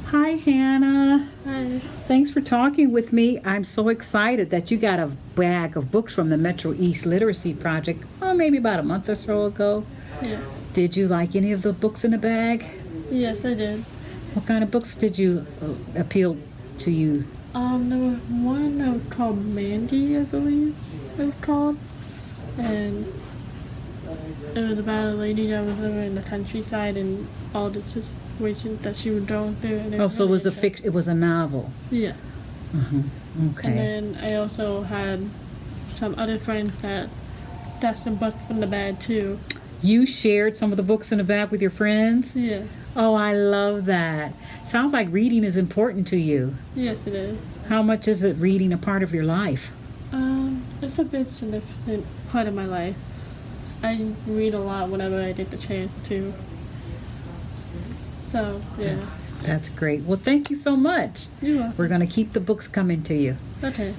Hi, Hannah. Hi. Thanks for talking with me. I'm so excited that you got a bag of books from the Metro East Literacy Project, maybe about a month or so ago. Yeah. Did you like any of the books in the bag? Yes, I did. What kind of books did you appeal to you? There was one that was called Mandy, I believe it was called, and it was about a lady that was living in the countryside and all the situations that she was going through. And Oh, so it was a fiction. It was a novel. Yeah. Okay. And then I also had some other friends that got some books from the bag too. You shared some of the books in the bag with your friends? Yeah. Oh, I love that. Sounds like reading is important to you. Yes, it is. How much is it reading a part of your life? It's a big significant part of my life. I read a lot whenever I get the chance to. So, yeah. That's great. Well, thank you so much. You're welcome. We're going to keep the books coming to you. Okay.